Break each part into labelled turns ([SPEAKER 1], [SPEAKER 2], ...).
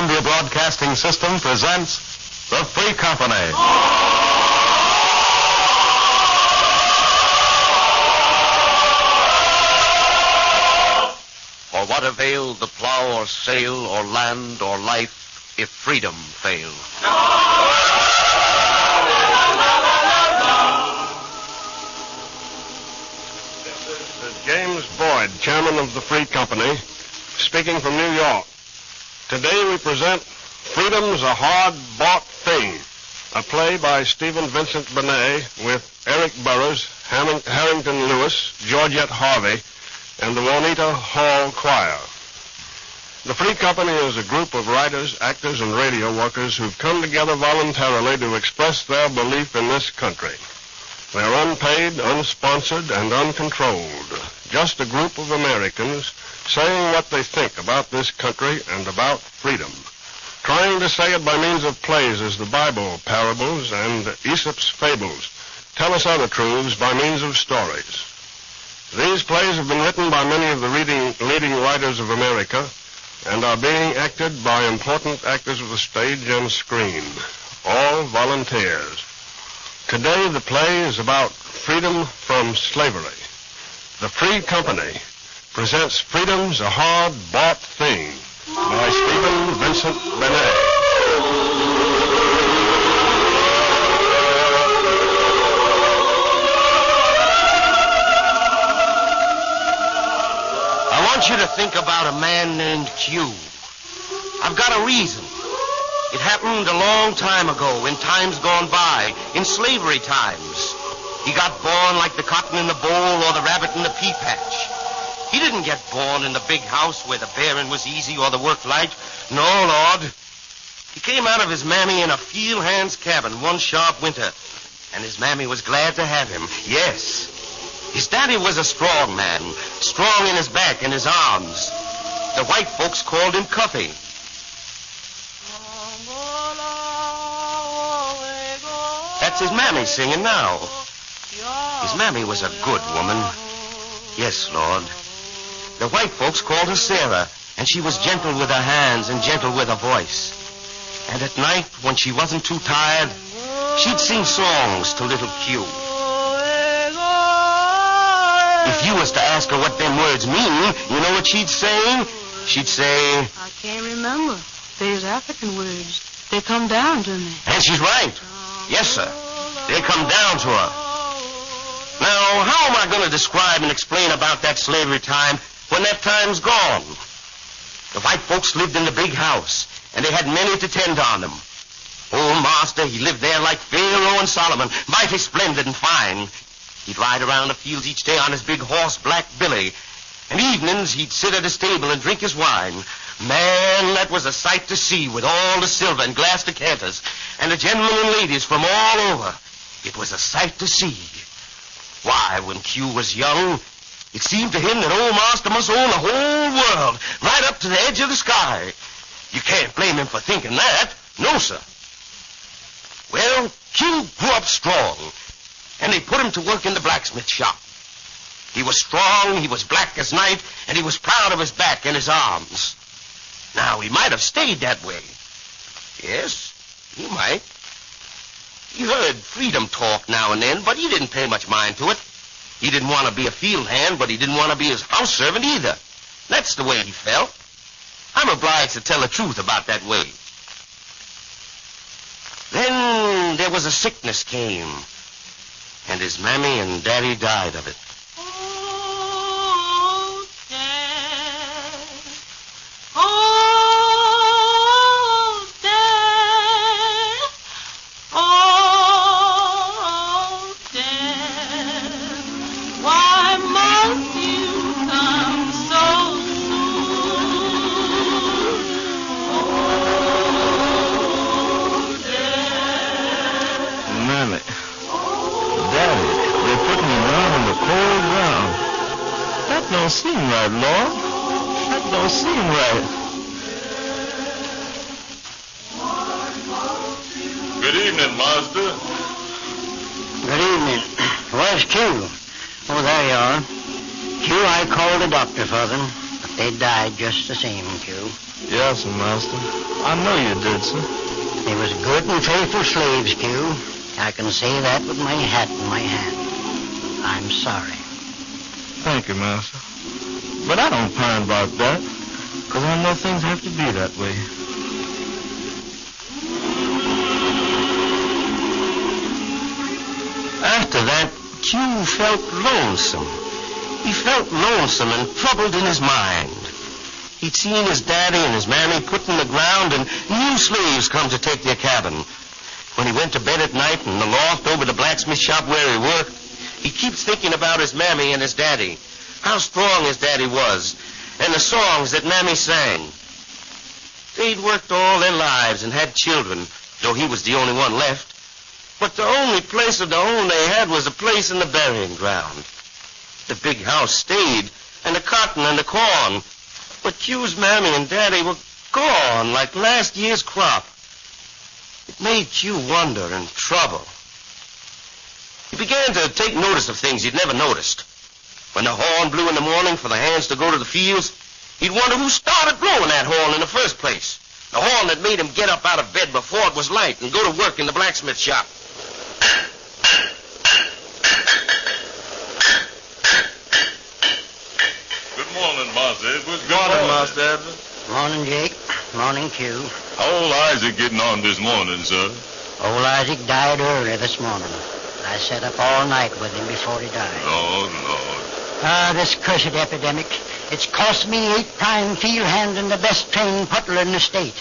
[SPEAKER 1] Columbia Broadcasting System presents The Free Company. For what availed the plow or sail or land or life if freedom failed?
[SPEAKER 2] This is James Boyd, chairman of the Free Company, speaking from New York. Today we present Freedom's a Hard-Bought Thing, a play by Stephen Vincent Benet with Eric Burroughs, Harrington Lewis, Georgette Harvey, and the Juanita Hall Choir. The Free Company is a group of writers, actors, and radio workers who've come together voluntarily to express their belief in this country. They're unpaid, unsponsored, and uncontrolled. Just a group of Americans saying what they think about this country and about freedom. Trying to say it by means of plays as the Bible parables and Aesop's fables tell us other truths by means of stories. These plays have been written by many of the leading writers of America and are being acted by important actors of the stage and screen, all volunteers. Today the play is about freedom from slavery. The Free Company presents Freedom's a Hard-Bought Thing by Stephen Vincent Benet.
[SPEAKER 1] I want you to think about a man named Q. I've got a reason. It happened a long time ago, in times gone by, in slavery times. He got born like the cotton in the bowl or the rabbit in the pea patch. He didn't get born in the big house where the bearing was easy or the work light. No, Lord. He came out of his mammy in a field hand's cabin one sharp winter, and his mammy was glad to have him. Yes. His daddy was a strong man, strong in his back and his arms. The white folks called him Cuffy. That's his mammy singing now. His mammy was a good woman. Yes, Lord. The white folks called her Sarah, and she was gentle with her hands and gentle with her voice. And at night, when she wasn't too tired, she'd sing songs to little Q. If you was to ask her what them words mean, you know what she'd say? She'd say...
[SPEAKER 3] I can't remember. There's African words. They come down to me.
[SPEAKER 1] And she's right. Yes, sir. They come down to her. Now, how am I going to describe and explain about that slavery time when that time's gone? The white folks lived in the big house, and they had many to tend on them. Old master, he lived there like Pharaoh and Solomon, mighty splendid and fine. He'd ride around the fields each day on his big horse, Black Billy, and evenings he'd sit at his table and drink his wine. Man, that was a sight to see with all the silver and glass decanters and the gentlemen and ladies from all over. It was a sight to see. Why, when Q was young, it seemed to him that old master must own the whole world, right up to the edge of the sky. You can't blame him for thinking that. No, sir. Well, Q grew up strong, and they put him to work in the blacksmith shop. He was strong, he was black as night, and he was proud of his back and his arms. Now, he might have stayed that way. Yes, he might. He heard freedom talk now and then, but he didn't pay much mind to it. He didn't want to be a field hand, but he didn't want to be his house servant either. That's the way he felt. I'm obliged to tell the truth about that way. Then there was a sickness came, and his mammy and daddy died of it.
[SPEAKER 3] Oh, Dad. Oh, Dad. Why must you come so soon? Oh, Dad.
[SPEAKER 4] Mammy. Daddy, they're putting me down on the cold ground. That don't seem right, Lord. That don't seem right.
[SPEAKER 5] Good evening, Master.
[SPEAKER 6] Good evening. Where's Q? Oh, there you are. Q, I called the doctor for them. The They died just the same, Q.
[SPEAKER 4] Yes, Master. I know you did, sir.
[SPEAKER 6] They was good and faithful slaves, Q. I can say that with my hat in my hand. I'm sorry.
[SPEAKER 4] Thank you, Master. But I don't pine about that, because I know things have to be that way.
[SPEAKER 1] After that, Q felt lonesome. He felt lonesome and troubled in his mind. He'd seen his daddy and his mammy put in the ground and new slaves come to take their cabin. When he went to bed at night in the loft over the blacksmith shop where he worked, he keeps thinking about his mammy and his daddy, how strong his daddy was, and the songs that mammy sang. They'd worked all their lives and had children, though he was the only one left. But the only place of their own they had was a place in the burying ground. The big house stayed, and the cotton and the corn. But Q's mammy and daddy were gone like last year's crop. It made Q wonder and trouble. He began to take notice of things he'd never noticed. When the horn blew in the morning for the hands to go to the fields, he'd wonder who started blowing that horn in the first place. The horn that made him get up out of bed before it was light and go to work in the blacksmith shop.
[SPEAKER 5] Good morning, Master Edwards.
[SPEAKER 4] Good morning, Master Edwards.
[SPEAKER 6] Morning, Jake. Morning, Q.
[SPEAKER 5] How old Isaac getting on this morning, sir?
[SPEAKER 6] Old Isaac died early this morning. I sat up all night with him before he died.
[SPEAKER 5] Oh, Lord.
[SPEAKER 6] This cursed epidemic. It's cost me 8 prime field hands and the best trained puttler in the state.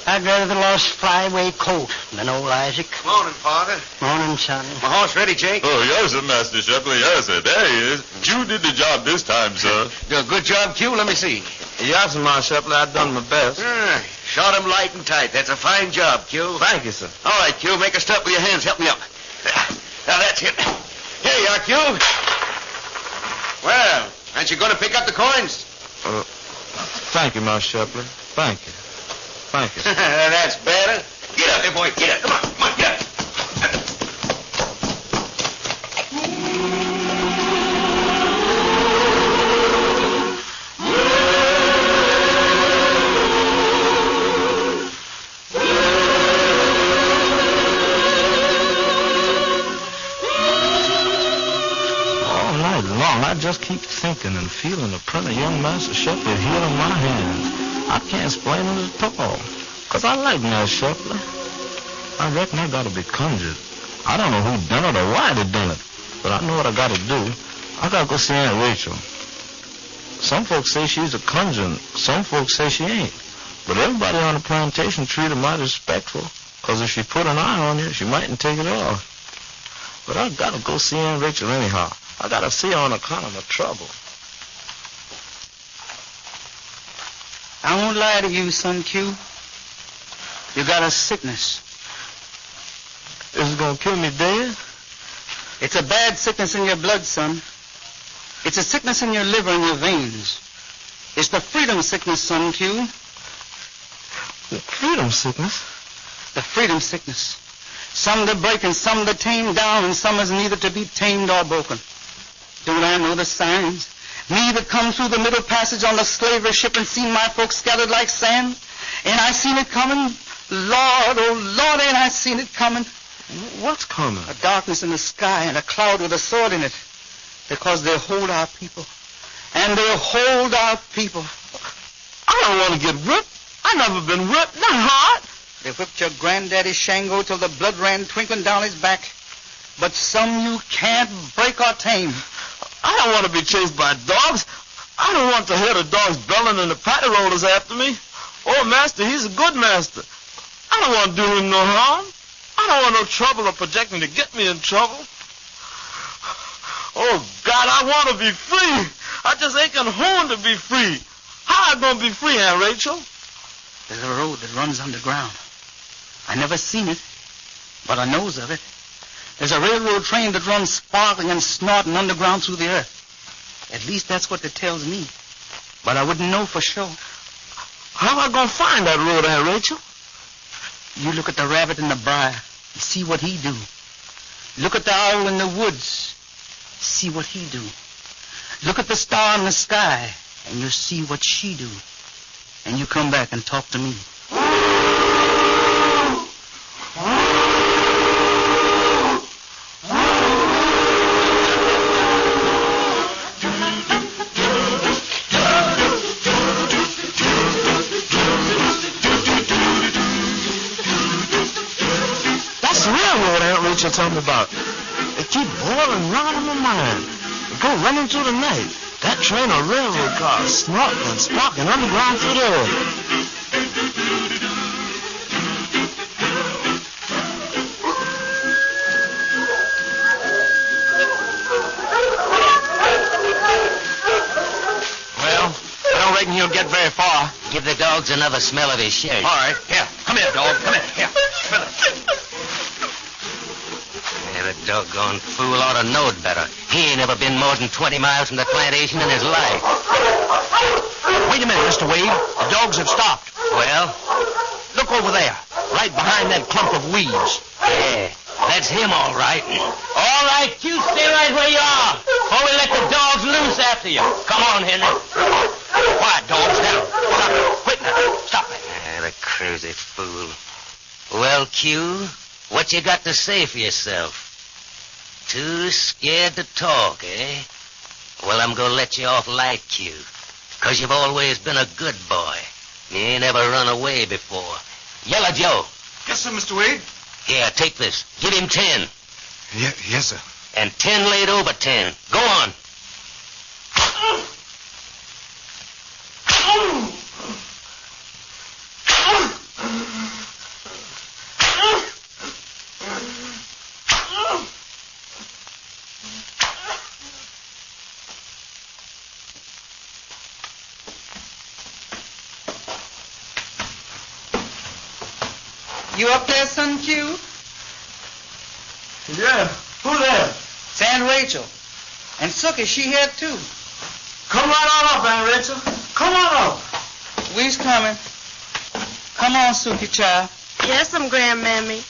[SPEAKER 6] I'd rather the lost flyaway colt than old Isaac.
[SPEAKER 1] Morning, Father.
[SPEAKER 6] Morning, son.
[SPEAKER 1] My horse ready, Jake?
[SPEAKER 5] Oh, yes, sir, Master Shepley. Yes, sir. There he is. You did the job this time, sir.
[SPEAKER 1] Good job, Q. Let me see.
[SPEAKER 4] Yes, Master Shepley. I've done my best.
[SPEAKER 1] Shot him light and tight. That's a fine job, Q.
[SPEAKER 4] Thank you, sir.
[SPEAKER 1] All right, Q. Make a step with your hands. Help me up. Now, that's it. Here you are, Q. Well, aren't you going to pick up the coins?
[SPEAKER 4] Thank you, Master Shepley. Thank you. Thank you.
[SPEAKER 1] That's better. Get up there, boy. Get up. Come on, get up.
[SPEAKER 4] All night long, I just keep thinking and feeling the print of young Master Shepley here in my hands. I can't explain it at all, 'cause I like Master Shepley. I reckon I gotta be conjured. I don't know who done it or why they done it, but I know what I gotta do. I gotta go see Aunt Rachel. Some folks say she's a conjurer, some folks say she ain't. But everybody on the plantation treat her mighty respectful, 'cause if she put an eye on you, she mightn't take it off. But I gotta go see Aunt Rachel anyhow. I gotta see her on account of my trouble.
[SPEAKER 7] I won't lie to you, son Q. You got a sickness.
[SPEAKER 4] Is it gonna kill me dead?
[SPEAKER 7] It's a bad sickness in your blood, son. It's a sickness in your liver and your veins. It's the freedom sickness, son Q.
[SPEAKER 4] Freedom sickness?
[SPEAKER 7] The freedom sickness. Some to break and some to tame down, and some is neither to be tamed or broken. Don't I know the signs? Me that come through the middle passage on the slavery ship and seen my folks scattered like sand. Ain't I seen it coming? Lord, oh Lord, ain't I seen it coming?
[SPEAKER 4] What's coming?
[SPEAKER 7] A darkness in the sky and a cloud with a sword in it. Because they'll hold our people. And they'll hold our people.
[SPEAKER 4] I don't want to get whipped. I never been whipped, not hard.
[SPEAKER 7] They whipped your granddaddy Shango till the blood ran twinkling down his back. But some you can't break or tame.
[SPEAKER 4] I don't want to be chased by dogs. I don't want to hear the dogs bellowing and the patty rollers after me. Oh, master, he's a good master. I don't want to do him no harm. I don't want no trouble or projecting to get me in trouble. Oh, God, I want to be free. I just ain't gonna hold to be free. How I gonna be free, Aunt Rachel?
[SPEAKER 7] There's a road that runs underground. I never seen it, but I knows of it. There's a railroad train that runs sparkling and snorting underground through the earth. At least that's what it tells me. But I wouldn't know for sure.
[SPEAKER 4] How am I gonna find that road, Aunt Rachel?
[SPEAKER 7] You look at the rabbit in the briar. You see what he do. Look at the owl in the woods. See what he do. Look at the star in the sky. and you see what she do. And you come back and talk to me.
[SPEAKER 4] That's the railroad Aunt Rachel told me about. They keep boiling round in my mind. They go running through the night. That train of railroad cars snorting and sparking underground through the air.
[SPEAKER 1] Well, I don't reckon he'll get very far.
[SPEAKER 8] Give the dogs another smell of his shirt.
[SPEAKER 1] All right, here. Come here, dog. Come here. Here. Smell it.
[SPEAKER 8] Yeah, the doggone fool ought to know it better. He ain't ever been more than 20 miles from the plantation in his life.
[SPEAKER 1] Wait a minute, Mr. Wade. The dogs have stopped.
[SPEAKER 8] Well?
[SPEAKER 1] Look over there, right behind that clump of weeds.
[SPEAKER 8] Yeah, that's him all right. All right, you stay right where you are, or we let the dogs loose after you. Come on, Henry.
[SPEAKER 1] Quiet, dogs. Now, stop it. Quit now. Stop it.
[SPEAKER 8] The crazy fool. Well, Q, what you got to say for yourself? Too scared to talk, eh? Well, I'm gonna let you off light, Q, 'cause you've always been a good boy. You ain't ever run away before. Yellow Joe.
[SPEAKER 9] Yes, sir, Mr. Wade.
[SPEAKER 8] Here, take this. Give him 10.
[SPEAKER 9] Yes, sir.
[SPEAKER 8] And 10 laid over 10. Go on.
[SPEAKER 7] You up there, son Q?
[SPEAKER 4] Yeah, who there?
[SPEAKER 7] It's Aunt Rachel. And Sookie, she here too.
[SPEAKER 4] Come right on up, Aunt Rachel. Come on up.
[SPEAKER 7] We's coming. Come on, Sookie, child.
[SPEAKER 3] Yes, I'm Grandmammy.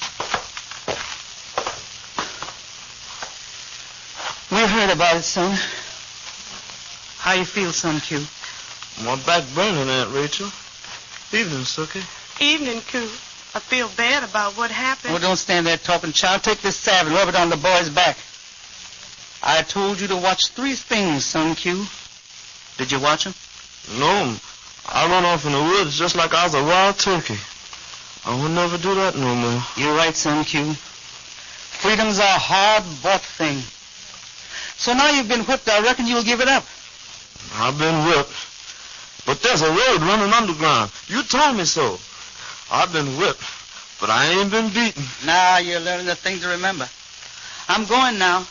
[SPEAKER 7] We heard about it, son. How you feel, son Q?
[SPEAKER 4] My back burning, Aunt Rachel. Evening, Sookie.
[SPEAKER 3] Evening, Coo. I feel bad about what happened.
[SPEAKER 7] Well, don't stand there talking, child. Take this salve and rub it on the boy's back. I told you to watch 3 things, son Q. Did you watch them?
[SPEAKER 4] No, I run off in the woods just like I was a wild turkey. I will never do that no more.
[SPEAKER 7] You're right, son Q. Freedom's a hard-bought thing. So now you've been whipped, I reckon you'll give it up.
[SPEAKER 4] I've been whipped. But there's a road running underground. You told me so. I've been whipped, but I ain't been beaten.
[SPEAKER 7] Now you're learning the thing to remember. I'm going now.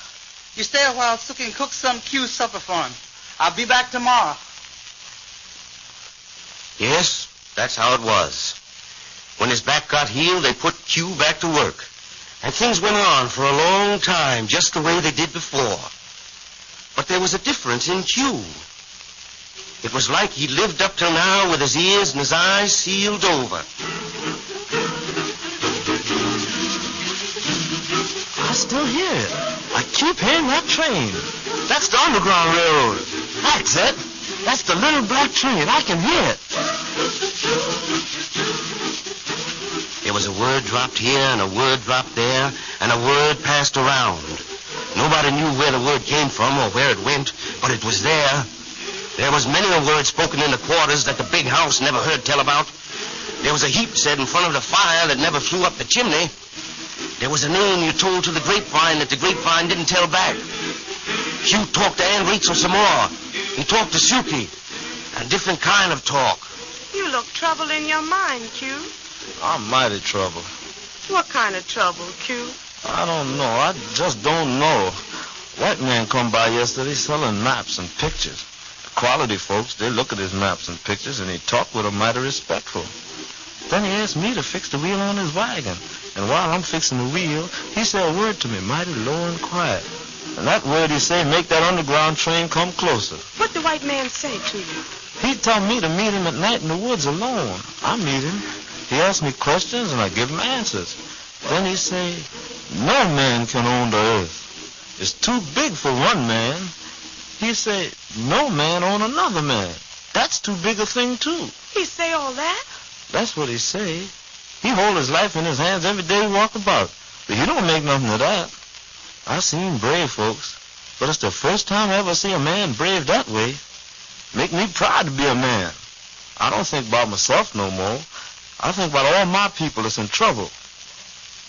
[SPEAKER 7] You stay a while, Sookie, and cook some Q supper for him. I'll be back tomorrow.
[SPEAKER 1] Yes, that's how it was. When his back got healed, they put Q back to work. And things went on for a long time, just the way they did before. But there was a difference in Q. It was like he lived up till now with his ears and his eyes sealed over.
[SPEAKER 4] I still hear it. I keep hearing that train. That's the Underground Railroad. That's it. That's the little black train. I can hear it.
[SPEAKER 1] There was a word dropped here and a word dropped there, and a word passed around. Nobody knew where the word came from or where it went, but it was there. There was many a word spoken in the quarters that the big house never heard tell about. There was a heap said in front of the fire that never flew up the chimney. There was a name you told to the grapevine that the grapevine didn't tell back. Hugh talked to Aunt Rachel some more. He talked to Sookie. A different kind of talk.
[SPEAKER 3] You look troubled in your mind, Q.
[SPEAKER 4] I'm mighty troubled.
[SPEAKER 3] What kind of trouble, Q?
[SPEAKER 4] I don't know. I just don't know. White man come by yesterday selling maps and pictures. The quality folks, they look at his maps and pictures, and he talk with them mighty respectful. Then he asked me to fix the wheel on his wagon. And while I'm fixing the wheel, he said a word to me mighty low and quiet. And that word he say make that underground train come closer.
[SPEAKER 3] What the white man say to you?
[SPEAKER 4] He told me to meet him at night in the woods alone. I meet him. He asked me questions, and I give him answers. Then he say, no man can own the earth. It's too big for one man. He say, no man own another man. That's too big a thing, too.
[SPEAKER 3] He say all that?
[SPEAKER 4] That's what he say. He hold his life in his hands every day he walk about. But he don't make nothing of that. I seen brave folks, but it's the first time I ever see a man brave that way. Make me proud to be a man. I don't think about myself no more. I think about all my people that's in trouble.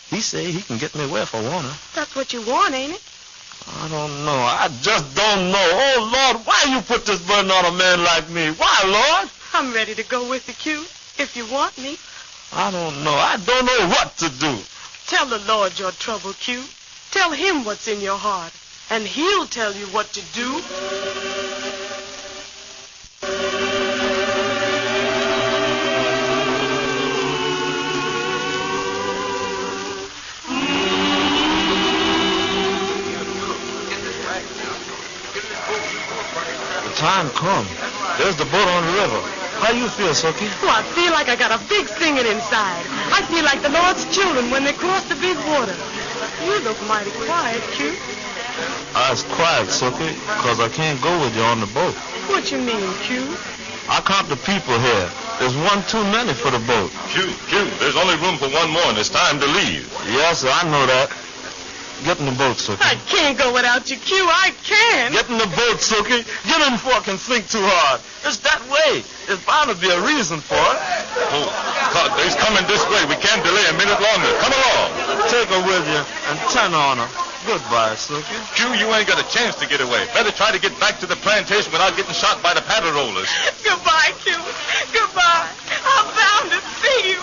[SPEAKER 4] He say he can get me where if I wanna.
[SPEAKER 3] That's what you want, ain't it?
[SPEAKER 4] I don't know. I just don't know. Oh, Lord, why you put this burden on a man like me? Why, Lord?
[SPEAKER 3] I'm ready to go with you, Q, if you want me.
[SPEAKER 4] I don't know. I don't know what to do.
[SPEAKER 3] Tell the Lord your trouble, Q. Tell him what's in your heart, and he'll tell you what to do.
[SPEAKER 4] The time come. There's the boat on the river. How you feel, Sophie?
[SPEAKER 3] Oh, I feel like I got a big singing inside. I feel like the Lord's children when they cross the big water. You look mighty quiet, Q.
[SPEAKER 4] I was quiet, Sophie, because I can't go with you on the boat.
[SPEAKER 3] What you mean, Q?
[SPEAKER 4] I count the people here. There's one too many for the boat.
[SPEAKER 5] Q, there's only room for one more, and it's time to leave.
[SPEAKER 4] Yes, sir, I know that. Get in the boat, Sookie.
[SPEAKER 3] I can't go without you, Q. I can't.
[SPEAKER 4] Get in the boat, Sookie. Get in before I can think too hard. It's that way. There's bound to be a reason for it.
[SPEAKER 5] Oh, God, he's coming this way. We can't delay a minute longer. Come along.
[SPEAKER 4] Take her with you and turn on her. Goodbye, Sookie.
[SPEAKER 5] Q, you ain't got a chance to get away. Better try to get back to the plantation without getting shot by the paddle rollers.
[SPEAKER 3] Goodbye, Q. Goodbye. I'm bound to see you.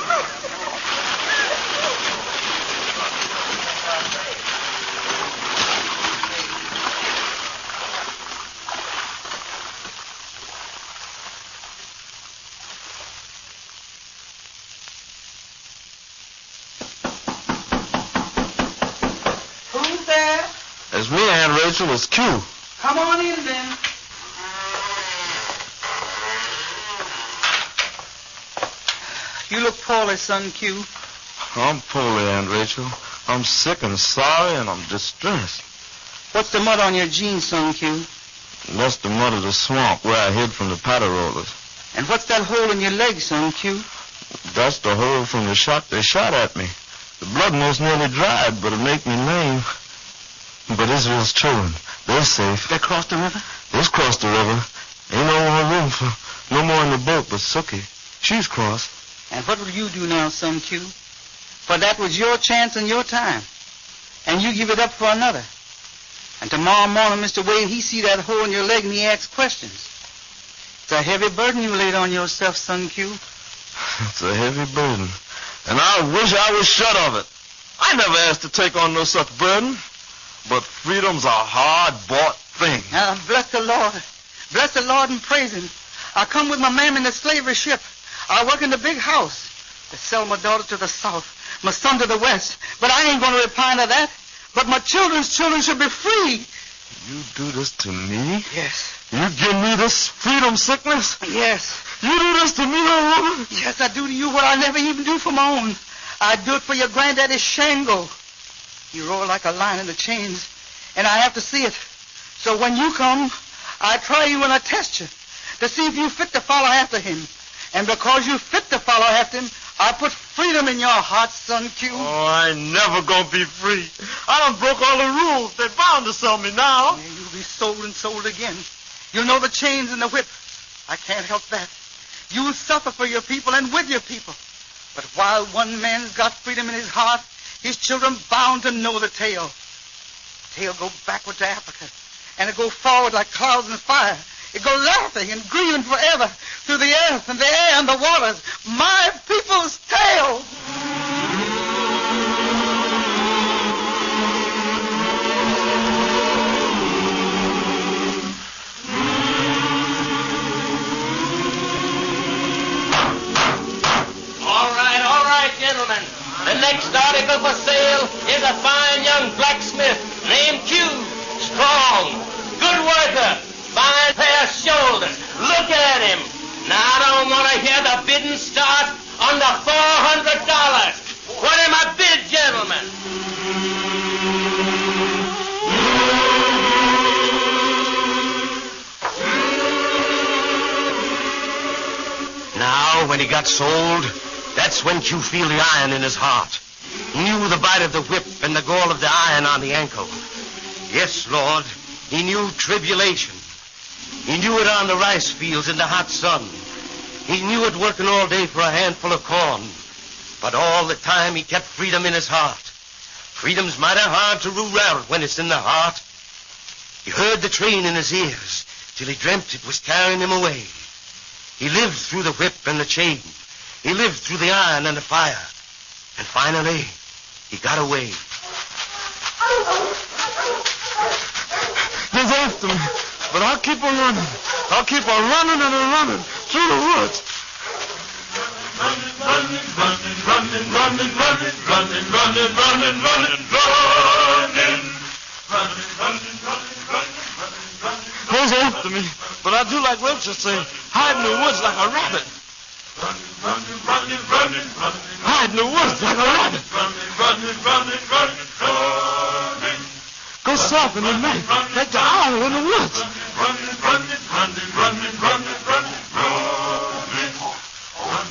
[SPEAKER 7] Who's there?
[SPEAKER 4] It's me, Aunt Rachel. It's Q.
[SPEAKER 7] Come on in, then. You look poorly, son, Q.
[SPEAKER 4] I'm poorly, Aunt Rachel. I'm sick and sorry, and I'm distressed.
[SPEAKER 7] What's the mud on your jeans, son, Q?
[SPEAKER 4] That's the mud of the swamp where I hid from the paddle rollers.
[SPEAKER 7] And what's that hole in your leg, son, Q?
[SPEAKER 4] That's the hole from the shot they shot at me. The blood most nearly dried, but it make me lame. But Israel's children, they're safe.
[SPEAKER 7] They crossed the river?
[SPEAKER 4] They's crossed the river. Ain't no more room for no more in the boat but Sookie. She's crossed.
[SPEAKER 7] And what will you do now, son, Q? For that was your chance and your time. And you give it up for another. And tomorrow morning, Mr. Wade, he see that hole in your leg and he asks questions. It's a heavy burden you laid on yourself, son, Q.
[SPEAKER 4] It's a heavy burden. And I wish I was shut of it. I never asked to take on no such burden. But freedom's a hard-bought thing.
[SPEAKER 7] Now, bless the Lord. Bless the Lord and praise him. I come with my man in the slavery ship. I work in the big house. They sell my daughter to the south, my son to the west. But I ain't going to repine to that. But my children's children should be free.
[SPEAKER 4] You do this to me?
[SPEAKER 7] Yes.
[SPEAKER 4] You give me this freedom sickness?
[SPEAKER 7] Yes.
[SPEAKER 4] You do this to me, old woman?
[SPEAKER 7] Yes, I do to you what I never even do for my own. I do it for your granddaddy Shango. He roared like a lion in the chains, and I have to see it. So when you come, I try you and I test you to see if you fit to follow after him. And because you fit to follow after him, I put freedom in your heart, son Q.
[SPEAKER 4] Oh, I ain't never gonna be free. I done broke all the rules. They're bound to sell me now.
[SPEAKER 7] Yeah, you'll be sold and sold again. You'll know the chains and the whip. I can't help that. You'll suffer for your people and with your people. But while one man's got freedom in his heart, his children bound to know the tale. The tale go backward to Africa, and it go forward like clouds and fire. It go laughing and grieving forever through the earth and the air and the waters. My people's tale.
[SPEAKER 8] All right, gentlemen. The next article for sale is a fine young blacksmith named Q. Strong, good worker, fine pair of shoulders. Look at him. Now, I don't want to hear the bidding start under $400.
[SPEAKER 1] when he got sold, that's when Q feel the iron in his heart. He knew the bite of the whip and the gall of the iron on the ankle. Yes, Lord, he knew tribulation. He knew it on the rice fields in the hot sun. He knew it working all day for a handful of corn. But all the time he kept freedom in his heart. Freedom's mighty hard to root out when it's in the heart. He heard the train in his ears till he dreamt it was carrying him away. He lived through the whip and the chain. He lived through the iron and the fire. And finally, he got away.
[SPEAKER 4] He's after me, but I'll keep on running. I'll keep on running and running through the woods. He's after me, but I do like roaches say, hide in the woods like a rabbit. Hide in the woods like a rabbit. Go south in the night, like the owl in the woods.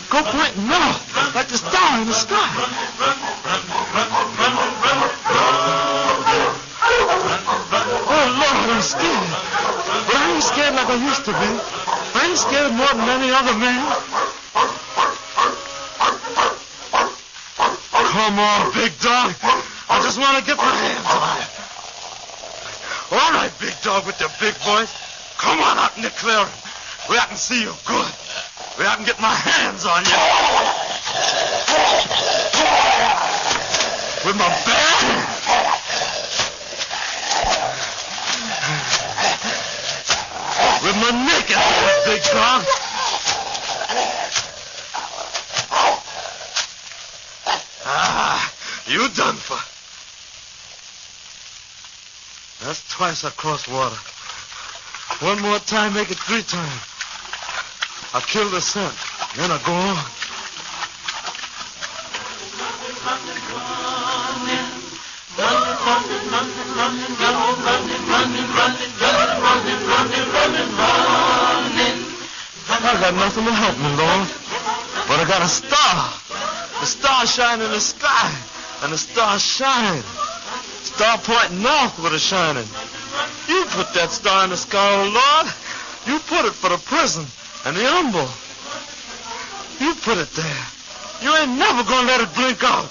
[SPEAKER 4] Go pointing north, like the star in the sky. Oh, Lord, I'm scared. But I ain't scared like I used to be. I ain't scared more than any other man. Come on, big dog. I just want to get my hands on you. All right, big dog with your big voice. Come on out in the clearing where I can see you good. Where I can get my hands on you. With my bare hands. With my naked hands, big dog. Ah, you done for. That's twice I crossed water. One more time, make it 3 times. I kill the scent, then I go on. I got nothing to help me, Lord. But I got a star. The star shine in the sky. And the star shine. Star pointing north with a shining. You put that star in the sky, oh Lord. You put it for the prison and the humble. You put it there. You ain't never gonna let it blink out.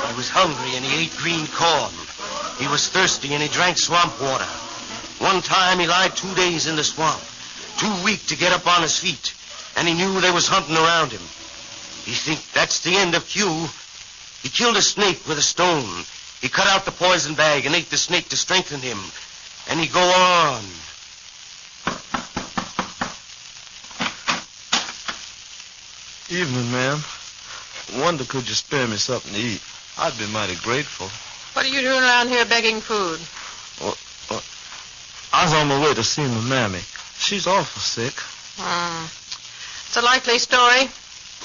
[SPEAKER 1] He was hungry and he ate green corn. He was thirsty and he drank swamp water. One time he lied 2 days in the swamp, too weak to get up on his feet, and he knew they was hunting around him. He think that's the end of Q. He killed a snake with a stone. He cut out the poison bag and ate the snake to strengthen him. And he go on.
[SPEAKER 4] Evening, ma'am. Wonder could you spare me something to eat? I'd be mighty grateful.
[SPEAKER 10] What are you doing around here begging food?
[SPEAKER 4] I was on my way to see my mammy. She's awful sick.
[SPEAKER 10] It's a likely story.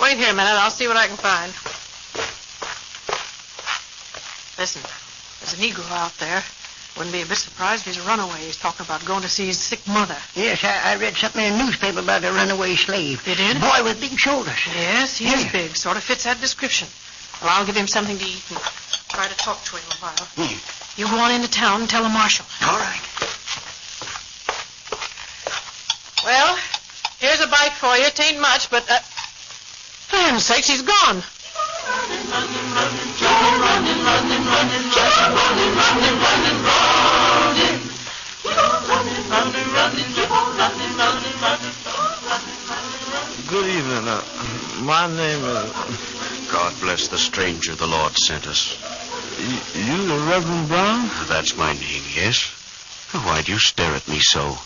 [SPEAKER 10] Wait here a minute. I'll see what I can find. Listen, there's a Negro out there. Wouldn't be a bit surprised if he's a runaway. He's talking about going to see his sick mother.
[SPEAKER 6] Yes, I read something in the newspaper about a runaway slave.
[SPEAKER 10] You did?
[SPEAKER 6] Boy with big shoulders.
[SPEAKER 10] Yes, he is big. Sort of fits that description. Well, I'll give him something to eat and try to talk to him a while. You go on into town and tell the marshal.
[SPEAKER 6] All right.
[SPEAKER 10] Well, here's a bite for you. It ain't much, but, for heaven's sakes, he's gone.
[SPEAKER 4] Good evening. My name is...
[SPEAKER 1] God bless the stranger the Lord sent us.
[SPEAKER 4] You the Reverend Brown?
[SPEAKER 1] That's my name, yes. Why do you stare at me so?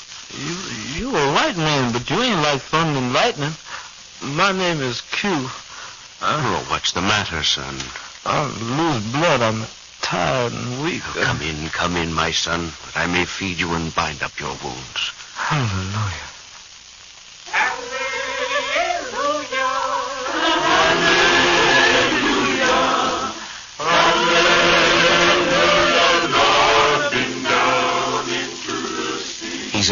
[SPEAKER 4] You a white man, but you ain't like thunder and lightning. My name is Q.
[SPEAKER 1] Oh, what's the matter, son?
[SPEAKER 4] I lose blood. I'm tired and weak.
[SPEAKER 1] Come in, my son, that I may feed you and bind up your wounds.
[SPEAKER 4] Hallelujah.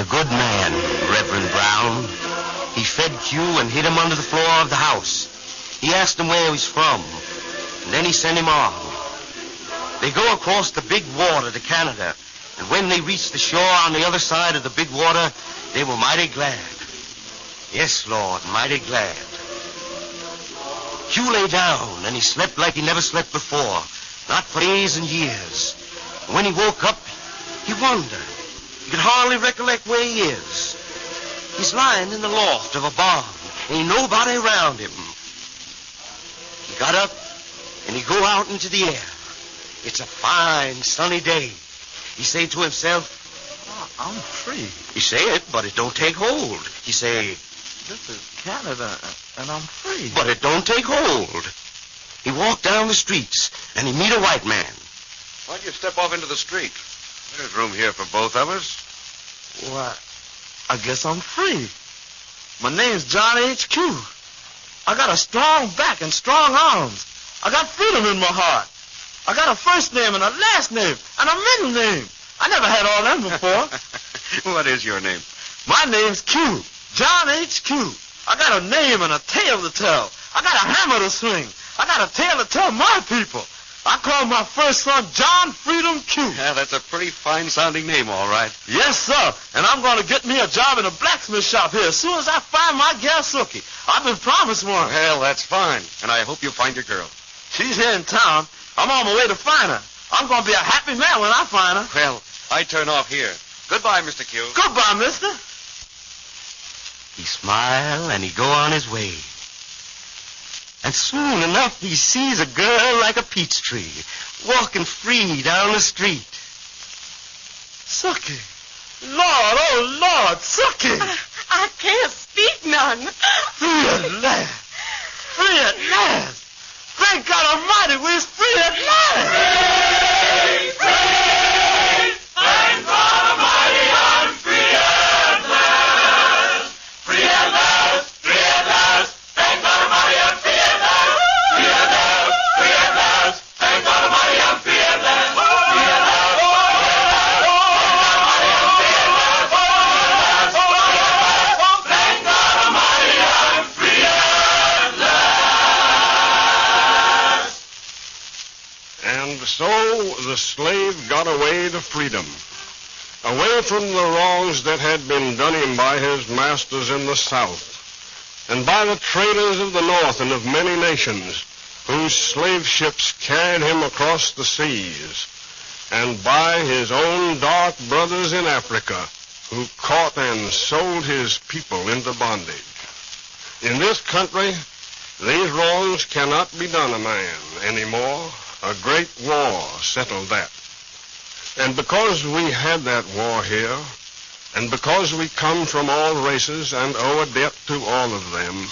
[SPEAKER 1] good man, Reverend Brown. He fed Q and hid him under the floor of the house. He asked him where he was from, and then he sent him on. They go across the big water to Canada, and when they reached the shore on the other side of the big water, they were mighty glad. Yes, Lord, mighty glad. Q lay down, and he slept like he never slept before, not for days and years. And when he woke up, he wondered. He could hardly recollect where he is. He's lying in the loft of a barn. Ain't nobody around him. He got up, and he go out into the air. It's a fine, sunny day. He say to himself,
[SPEAKER 4] I'm free.
[SPEAKER 1] He say it, but it don't take hold. He say,
[SPEAKER 4] This is Canada, and I'm free.
[SPEAKER 1] but it don't take hold. He walked down the streets, and he meet a white man.
[SPEAKER 2] Why'd you step off into the street? There's room here for both of us.
[SPEAKER 4] Why, I guess I'm free. My name's John H.Q. I got a strong back and strong arms. I got freedom in my heart. I got a first name and a last name and a middle name. I never had all them before.
[SPEAKER 2] What is your name?
[SPEAKER 4] My name's Q. John H.Q. I got a name and a tale to tell. I got a hammer to swing. I got a tale to tell my people. I call my first son John Freedom Q.
[SPEAKER 2] Yeah, that's a pretty fine-sounding name, all right.
[SPEAKER 4] Yes, sir. And I'm going to get me a job in a blacksmith shop here as soon as I find my gal Sookie. I've been promised one.
[SPEAKER 2] Well, that's fine. And I hope you find your girl.
[SPEAKER 4] She's here in town. I'm on my way to find her. I'm going to be a happy man when I find her.
[SPEAKER 2] Well, I turn off here. Goodbye, Mr. Q.
[SPEAKER 4] Goodbye, mister.
[SPEAKER 1] He smile and he go on his way. And soon enough he sees a girl like a peach tree, walking free down the street.
[SPEAKER 4] Sookie. Lord, oh, Lord, Sookie.
[SPEAKER 3] I can't speak none.
[SPEAKER 4] Free at last. Free at last. Thank God Almighty, we're free at last.
[SPEAKER 5] Thank God Almighty, I'm free at last. Free at last, free at last. Thank God Almighty, I'm free at last. Free at last, free at last. Thank God Almighty, I'm free at last. Free at last, free at last. Thank God Almighty, I'm free at last.
[SPEAKER 2] And so the slave got away to freedom, away from the wrongs that had been done him by his masters in the South, and by the traders of the North and of many nations, whose slave ships carried him across the seas, and by his own dark brothers in Africa, who caught and sold his people into bondage. In this country, these wrongs cannot be done a man anymore. A great war settled that. And because we had that war here, and because we come from all races and owe a debt to all of them,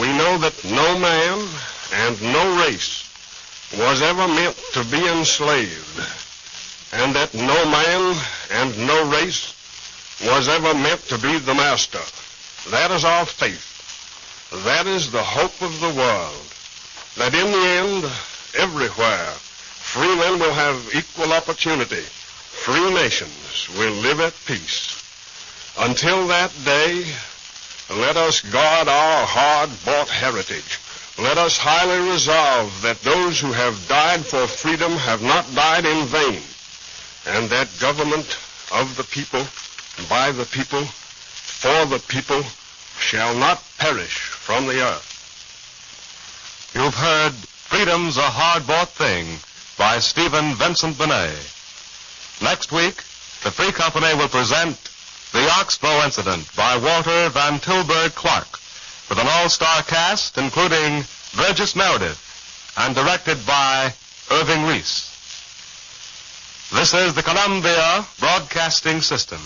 [SPEAKER 2] we know that no man and no race was ever meant to be enslaved, and that no man and no race was ever meant to be the master. That is our faith. That is the hope of the world, that in the end, everywhere, free men will have equal opportunity. Free nations will live at peace. Until that day, let us guard our hard-bought heritage. Let us highly resolve that those who have died for freedom have not died in vain, and that government of the people, by the people, for the people, shall not perish from the earth.
[SPEAKER 11] You've heard Freedom's a Hard-Bought Thing by Stephen Vincent Benet. Next week, the Free Company will present The Oxbow Incident by Walter Van Tilburg Clark, with an all-star cast including Burgess Meredith and directed by Irving Reese. This is the Columbia Broadcasting System.